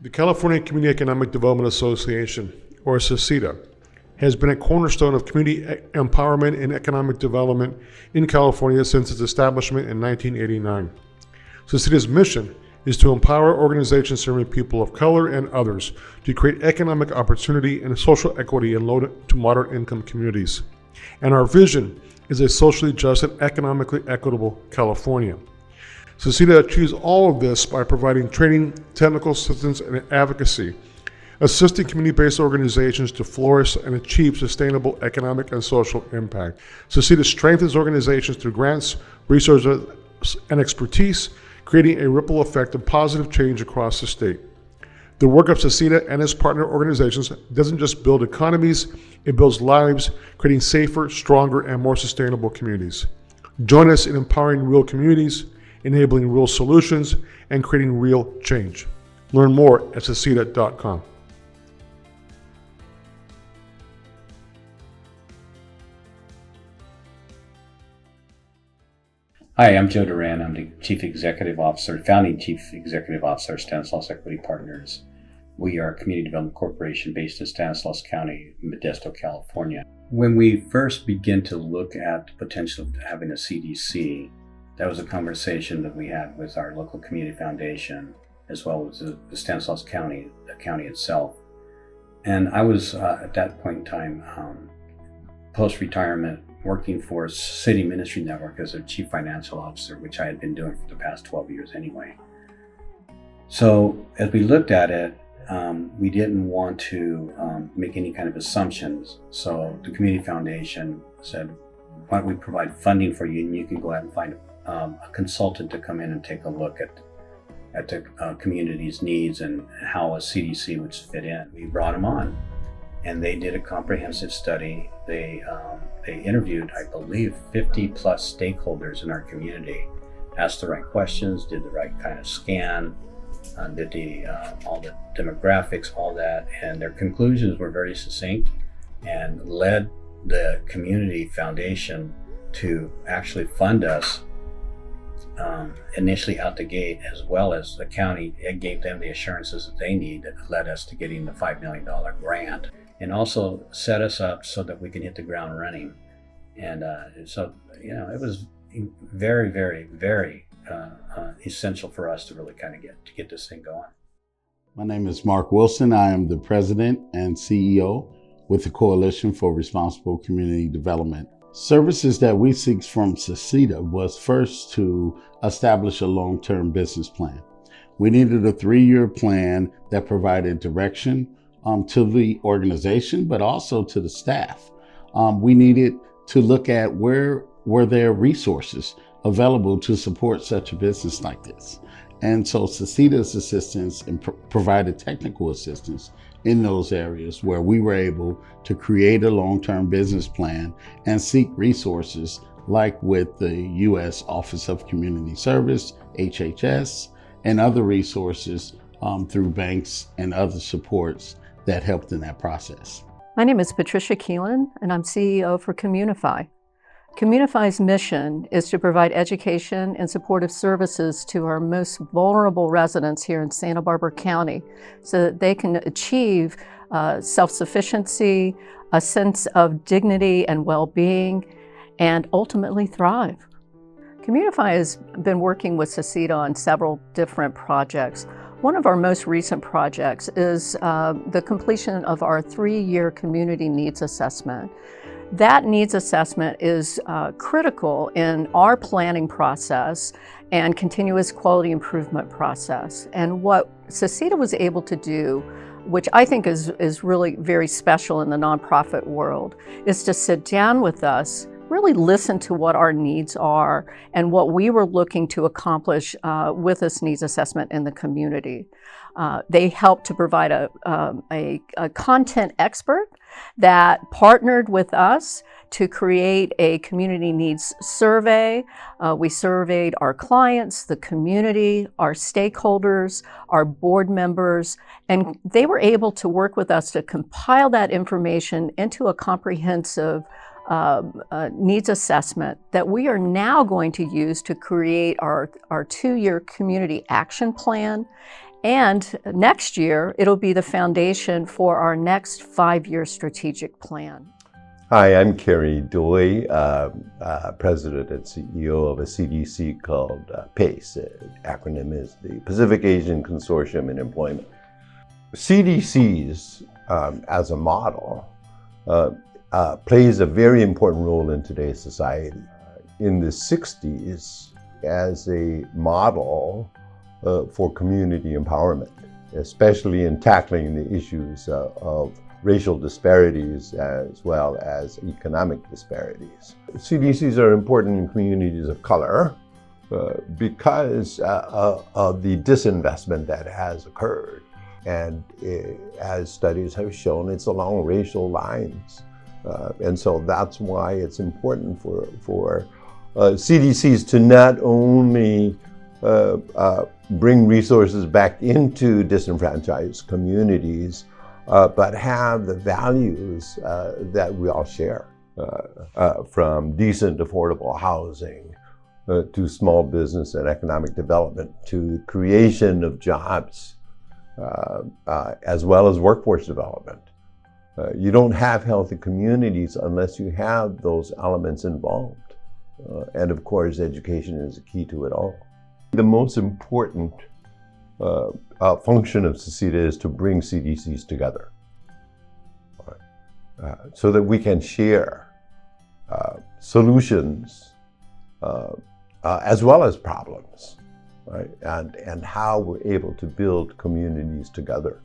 The California Community Economic Development Association, or CCEDA, has been a cornerstone of community empowerment and economic development in California since its establishment in 1989. CCEDA's mission is to empower organizations serving people of color and others to create economic opportunity and social equity in low to moderate income communities. And our vision is a socially just and economically equitable California. CCEDA achieves all of this by providing training, technical assistance, and advocacy, assisting community-based organizations to flourish and achieve sustainable economic and social impact. CCEDA strengthens organizations through grants, resources, and expertise, creating a ripple effect of positive change across the state. The work of CCEDA and its partner organizations doesn't just build economies, it builds lives, creating safer, stronger, and more sustainable communities. Join us in empowering real communities, enabling real solutions, and creating real change. Learn more at CCEDA.com. Hi, I'm Joe Duran. I'm the founding Chief Executive Officer of Stanislaus Equity Partners. We are a community development corporation based in Stanislaus County, Modesto, California. When we first began to look at the potential of having a CDC, that was a conversation that we had with our local community foundation, as well as the Stanislaus County, the county itself. And I was, at that point in time, post-retirement, working for City Ministry Network as a chief financial officer, which I had been doing for the past 12 years anyway. So as we looked at it, we didn't want to make any kind of assumptions. So the community foundation said, why don't we provide funding for you, and you can go out and find a consultant to come in and take a look at the community's needs and how a CDC would fit in. We brought them on, and they did a comprehensive study. They interviewed, I believe, 50 plus stakeholders in our community, asked the right questions, did the right kind of scan, did all the demographics, all that, and their conclusions were very succinct and led the community foundation to actually fund us initially out the gate, as well as the county. It gave them the assurances that they need that led us to getting the $5 million grant, and also set us up so that we can hit the ground running. And so, it was very, very, very essential for us to really kind of get this thing going. My name is Mark Wilson. I am the president and CEO with the Coalition for Responsible Community Development. Services that we seek from CCEDA was first to establish a long-term business plan. We needed a 3-year plan that provided direction to the organization, but also to the staff. We needed to look at where were there resources available to support such a business like this. And so CCEDA's assistance and provided technical assistance in those areas where we were able to create a long-term business plan and seek resources like with the U.S. Office of Community Service, HHS, and other resources through banks and other supports that helped in that process. My name is Patricia Keelan, and I'm CEO for Communify. Communify's mission is to provide education and supportive services to our most vulnerable residents here in Santa Barbara County so that they can achieve self-sufficiency, a sense of dignity and well-being, and ultimately thrive. Communify has been working with CCEDA on several different projects. One of our most recent projects is the completion of our 3-year community needs assessment. That needs assessment is critical in our planning process and continuous quality improvement process. And what CCEDA was able to do, which I think is really very special in the nonprofit world, is to sit down with us, really listen to what our needs are and what we were looking to accomplish with this needs assessment in the community. They helped to provide a content expert that partnered with us to create a community needs survey. We surveyed our clients, the community, our stakeholders, our board members, and they were able to work with us to compile that information into a comprehensive needs assessment that we are now going to use to create our 2-year community action plan And next year, it'll be the foundation for our next 5-year strategic plan. Hi, I'm Kerry Doi, President and CEO of a CDC called PACE. The acronym is the Pacific Asian Consortium in Employment. CDCs, as a model, plays a very important role in today's society. In the 60s, as a model for community empowerment, especially in tackling the issues of racial disparities as well as economic disparities. CDCs are important in communities of color because of the disinvestment that has occurred. And as studies have shown, it's along racial lines. And so that's why it's important for CDCs to not only bring resources back into disenfranchised communities, but have the values that we all share, from decent, affordable housing to small business and economic development to creation of jobs, as well as workforce development. You don't have healthy communities unless you have those elements involved. And of course, education is the key to it all. The most important function of CCEDA is to bring CDCs together so that we can share solutions as well as problems, right? And how we're able to build communities together.